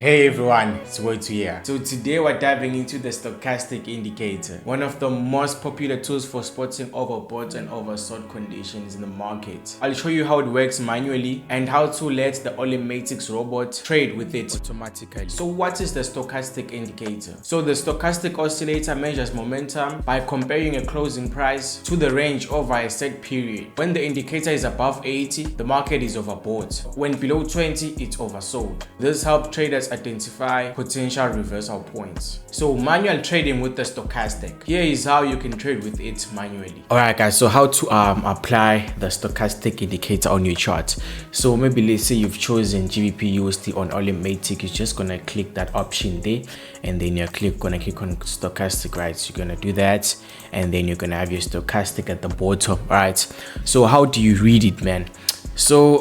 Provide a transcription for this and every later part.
Hey everyone, it's Wethu here. So today we're diving into the Stochastic Indicator, one of the most popular tools for spotting overbought and oversold conditions in the market. I'll show you how it works manually and how to let the Olymp Matix robot trade with it automatically. So what is the Stochastic Indicator? So the stochastic oscillator measures momentum by comparing a closing price to the range over a set period. When the indicator is above 80, the market is overbought. When below 20, it's oversold. This helps traders identify potential reversal points. So manual trading with the stochastic. Here is how you can trade with it manually. Alright guys, so how to apply the stochastic indicator on your chart. So maybe let's say you've chosen GBP USD on Olymp Matix. You're just gonna click that option there, and then you're gonna click on stochastic, right? So you're gonna do that, and then you're gonna have your stochastic at the bottom. Alright, so how do you read it, man? So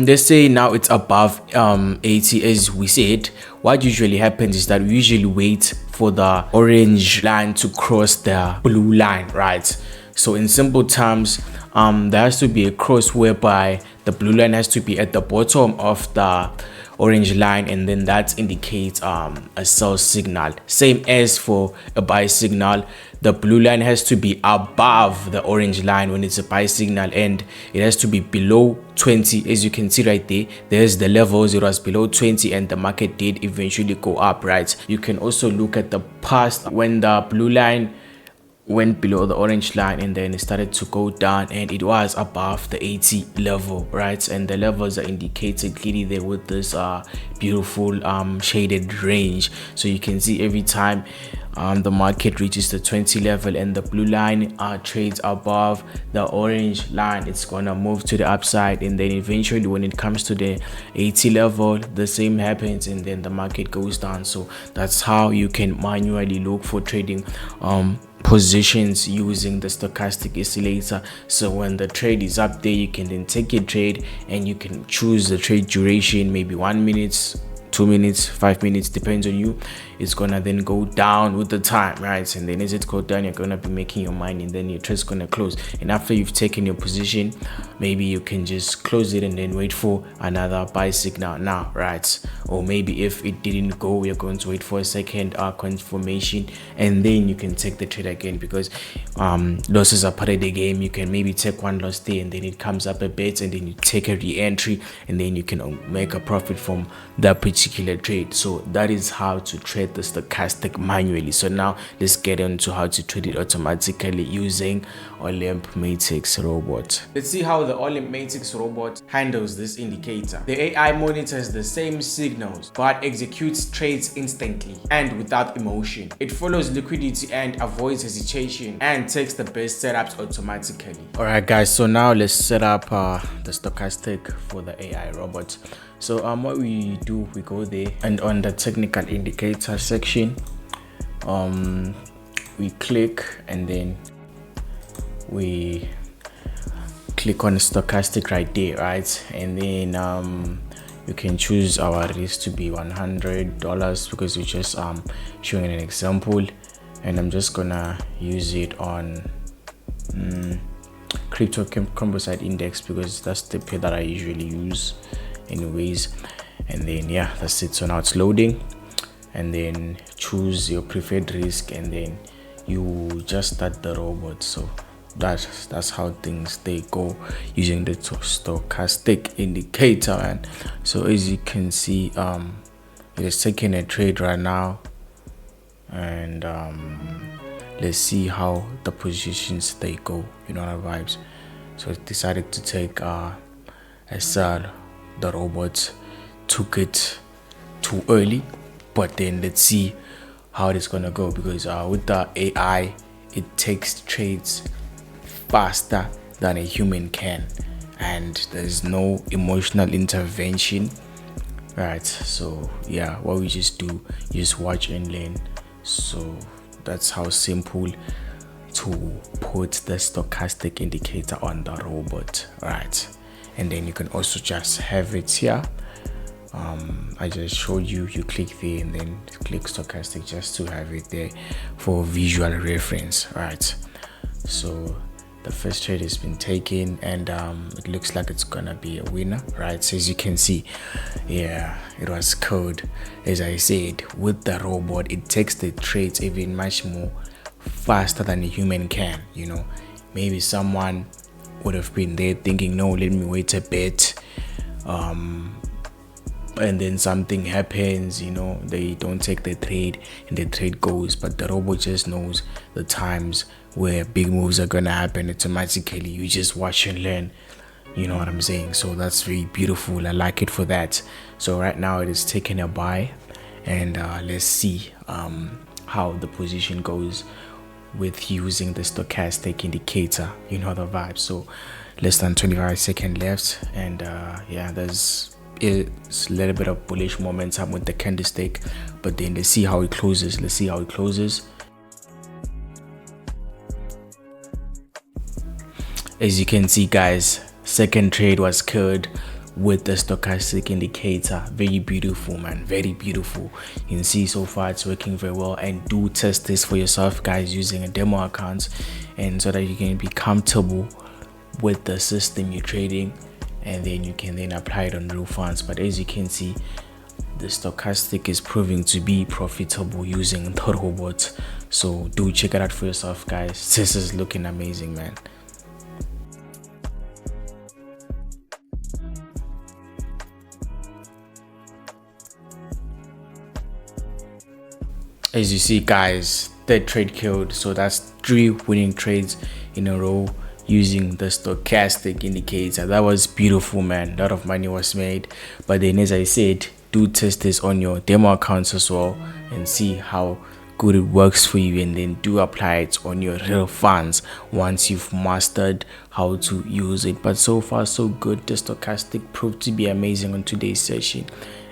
let's say now it's above 80, as we said. What usually happens is that we usually wait for the orange line to cross the blue line, right? So in simple terms, there has to be a cross whereby the blue line has to be at the bottom of the orange line, and then that indicates a sell signal. Same as for a buy signal, the blue line has to be above the orange line when it's a buy signal, and it has to be below 20. As you can see right there, there's the levels. It was below 20 and the market did eventually go up, right? You can also look at the past when the blue line went below the orange line and then it started to go down, and it was above the 80 level, right? And the levels are indicated clearly there with this beautiful shaded range. So you can see every time the market reaches the 20 level and the blue line trades above the orange line, it's gonna move to the upside, and then eventually when it comes to the 80 level, the same happens, and then the market goes down. So that's how you can manually look for trading positions using the stochastic oscillator. So when the trade is up there, you can then take your trade and you can choose the trade duration, maybe 1 minute, 2 minutes, 5 minutes, depends on you. It's gonna then go down with the time, right? And then as it goes down, you're gonna be making your money, and then your trade's gonna close. And after you've taken your position, maybe you can just close it and then wait for another buy signal now, right? Or maybe if it didn't go, you're going to wait for a second confirmation, and then you can take the trade again, because losses are part of the game. You can maybe take one loss there, and then it comes up a bit, and then you take a re-entry, and then you can make a profit from that particular trade. So that is how to trade the stochastic manually. So now let's get into how to trade it automatically using Olymp Matix robot. Let's see how the Olymp Matix robot handles this indicator. The AI monitors the same signals but executes trades instantly and without emotion. It follows liquidity and avoids hesitation and takes the best setups automatically. Alright guys, so now let's set up the stochastic for the AI robot. So what we do, we go there, and on the technical indicator section, we click, and then we click on stochastic right there, right? And then you can choose our risk to be $100 because we're just showing an example, and I'm just gonna use it on crypto composite index because that's the pair that I usually use anyways. And then yeah, that's it. So now it's loading, and then choose your preferred risk, and then you just start the robot. So that's how things they go using the stochastic indicator. And so as you can see, it is taking a trade right now, and let's see how the positions they go, you know, the vibes. So it decided to take a sell. The robot took it too early, but then let's see how it's gonna go, because with the AI, it takes trades faster than a human can, and there's no emotional intervention, right? So yeah, what we just do is watch and learn. So that's how simple to put the stochastic indicator on the robot, right? And then you can also just have it here. I just showed you, you click there and then click stochastic just to have it there for visual reference, right? So The first trade has been taken, and it looks like it's gonna be a winner, right? So as you can see, yeah, it was code. As I said, with the robot, it takes the trades even much more faster than a human can. You know, maybe someone would have been there thinking, no, let me wait a bit, and then something happens, you know, they don't take the trade and the trade goes. But the robot just knows the times where big moves are gonna happen automatically. You just watch and learn, you know what I'm saying? So that's very beautiful. I like it for that. So right now it is taking a buy, and let's see how the position goes with using the stochastic indicator. You know the vibe. So less than 25 seconds left, and yeah, it's a little bit of bullish momentum with the candlestick, but then let's see how it closes. As you can see, guys, second trade was killed with the stochastic indicator. Very beautiful, man, very beautiful. You can see so far it's working very well, and do test this for yourself, guys, using a demo account, and so that you can be comfortable with the system you're trading, and then you can then apply it on real funds. But as you can see, the stochastic is proving to be profitable using the robot. So do check it out for yourself, guys. This is looking amazing, man. As you see, guys, third trade killed. So that's 3 winning trades in a row using the stochastic indicator. That was beautiful, man. A lot of money was made. But then, as I said, do test this on your demo accounts as well and see how good it works for you, and then do apply it on your real funds once you've mastered how to use it. But so far so good. The stochastic proved to be amazing on today's session.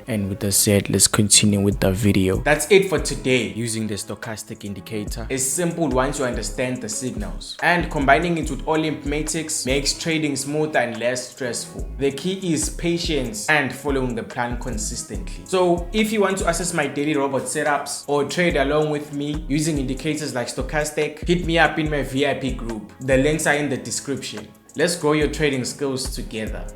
And with that said, let's continue with the video. That's it for today. Using the stochastic indicator is simple once you understand the signals, and combining it with Olymp Matix makes trading smoother and less stressful. The key is patience and following the plan consistently. So if you want to access my daily robot setups or trade along with me using indicators like stochastic, hit me up in my VIP group. The links are in the description. Let's grow your trading skills together.